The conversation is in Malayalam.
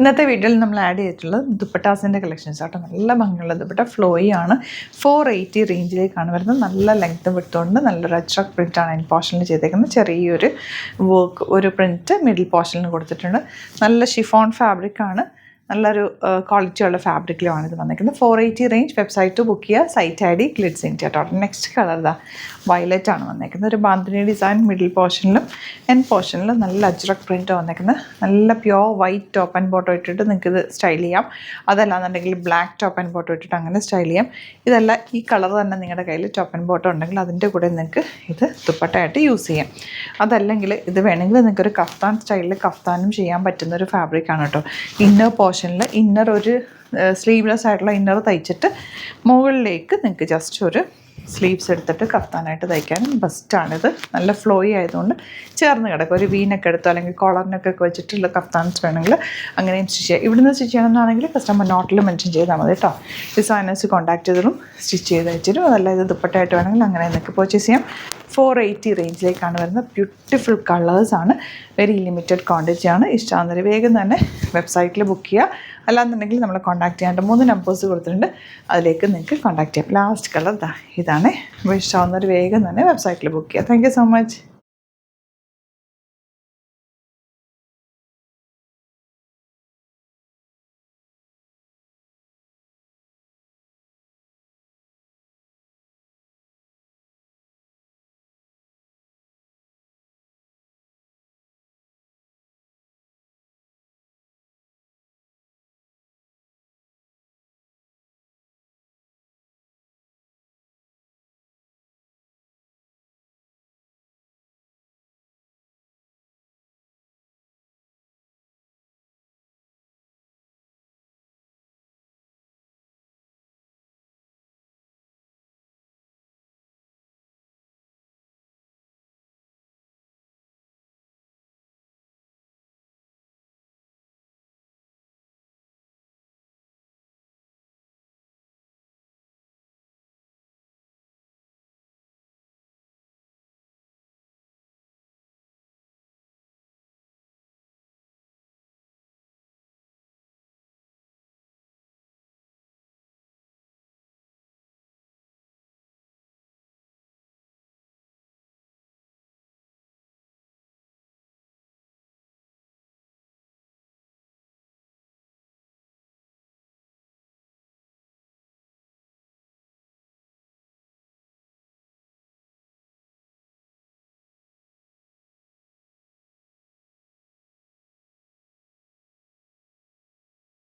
ഇന്നത്തെ വീഡിയോയിൽ നമ്മൾ ആഡ് ചെയ്തിട്ടുള്ളത് ദുപ്പട്ടാസിൻ്റെ കളക്ഷൻസ് ആട്ടോ. നല്ല ഭംഗിയുള്ള ദുപ്പട്ട ഫ്ലോയി ആണ്. 480 റേഞ്ചിലേക്കാണ് വരുന്നത്. നല്ല ലെങ്ത്തും വിട്ടുകൊണ്ട് നല്ലൊരു അച്ചറക് പ്രിൻ്റാണ് അതിന് പോർഷനിൽ ചെയ്തേക്കുന്നത്. ചെറിയൊരു വർക്ക് ഒരു പ്രിൻറ്റ് മിഡിൽ പോർഷനിൽ കൊടുത്തിട്ടുണ്ട്. നല്ല ഷിഫോൺ ഫാബ്രിക്കാണ്. നല്ലൊരു ക്വാളിറ്റിയുള്ള ഫാബ്രിക്കിലുമാണ് ഇത് വന്നിരിക്കുന്നത്. 480 റേഞ്ച്. വെബ്സൈറ്റ് ബുക്ക് ചെയ്യുക. സൈറ്റ് ഐ ഡി ക്ലിഡ്സ് ഇന്ത്യ കേട്ടോ. നെക്സ്റ്റ് കളർ ഇതാ വയലറ്റ് ആണ് വന്നിരിക്കുന്നത്. ഒരു ബാന്തിനി ഡിസൈൻ മിഡിൽ പോർഷനിലും എൻ പോർഷനിലും നല്ല അജ്രക് പ്രിൻ്റ് വന്നിരിക്കുന്നത്. നല്ല pure white top and bottom ഇട്ടിട്ട് നിങ്ങൾക്ക് ഇത് സ്റ്റൈൽ ചെയ്യാം. അതല്ലാന്നുണ്ടെങ്കിൽ ബ്ലാക്ക് ടോപ്പ് ആൻഡ് ബോട്ടം ഇട്ടിട്ട് അങ്ങനെ സ്റ്റൈൽ ചെയ്യാം. ഇതല്ല ഈ കളർ തന്നെ നിങ്ങളുടെ കയ്യിൽ ടോപ്പ് ആൻഡ് ബോട്ടം ഉണ്ടെങ്കിൽ അതിൻ്റെ കൂടെ നിങ്ങൾക്ക് ഇത് ദുപ്പട്ടയായിട്ട് യൂസ് ചെയ്യാം. അതല്ലെങ്കിൽ ഇത് വേണമെങ്കിൽ നിങ്ങൾക്ക് ഒരു കഫ്താൻ സ്റ്റൈലിൽ കഫ്താനും ചെയ്യാൻ പറ്റുന്ന ഒരു ഫാബ്രിക്കാണ് കേട്ടോ. ഇന്നർ പോർഷനിൽ ഇന്നർ ഒരു സ്ലീവ്ലെസ് ആയിട്ടുള്ള ഇന്നർ തയ്ച്ചിട്ട് മുകളിലേക്ക് നിങ്ങൾക്ക് ജസ്റ്റ് ഒരു സ്ലീവ്സ് എടുത്തിട്ട് കഫ്താനായിട്ട് തയ്ക്കാനും ബെസ്റ്റാണിത്. നല്ല ഫ്ലോയി ആയതുകൊണ്ട് ചേർന്ന് കിടക്കും. ഒരു വീനൊക്കെ എടുത്തോ അല്ലെങ്കിൽ കോളറിനൊക്കെ വെച്ചിട്ടുള്ള കഫ്താൻസ് വേണമെങ്കിൽ അങ്ങനെയും സ്റ്റിച്ച് ചെയ്യാം. ഇവിടുന്ന് സ്റ്റിച്ച് ചെയ്യണമെന്നാണെങ്കിൽ കസ്റ്റമർ നോട്ടിൽ മെൻഷൻ ചെയ്താൽ മതി കേട്ടോ. ഡിസൈനേഴ്സ് കോൺടാക്ട് ചെയ്തിട്ടും സ്റ്റിച്ച് ചെയ്ത് വെച്ചിട്ടും അതല്ല ഇത് ദുപ്പട്ടയായിട്ട് വേണമെങ്കിൽ അങ്ങനെ നിങ്ങൾക്ക് പർച്ചേസ് ചെയ്യാം. 480 റേഞ്ചിലേക്കാണ് വരുന്നത്. ബ്യൂട്ടിഫുൾ കളേഴ്സാണ്. വെരി ലിമിറ്റഡ് ക്വാണ്ടിറ്റി ആണ്. ഇഷ്ടമാകുന്നവർ വേഗം തന്നെ വെബ്സൈറ്റിൽ ബുക്ക് ചെയ്യുക. അല്ലാന്നുണ്ടെങ്കിൽ നമ്മളെ കോൺടാക്ട് ചെയ്യാണ്ട് 3 നമ്പേഴ്സ് കൊടുത്തിട്ടുണ്ട്. അതിലേക്ക് നിങ്ങൾക്ക് കോൺടാക്ട് ചെയ്യാം. ലാസ്റ്റ് കളർ ഇതാണ്. ഇഷ്ടമാകുന്നവർ വേഗം തന്നെ വെബ്സൈറ്റിൽ ബുക്ക് ചെയ്യുക. Thank you so much.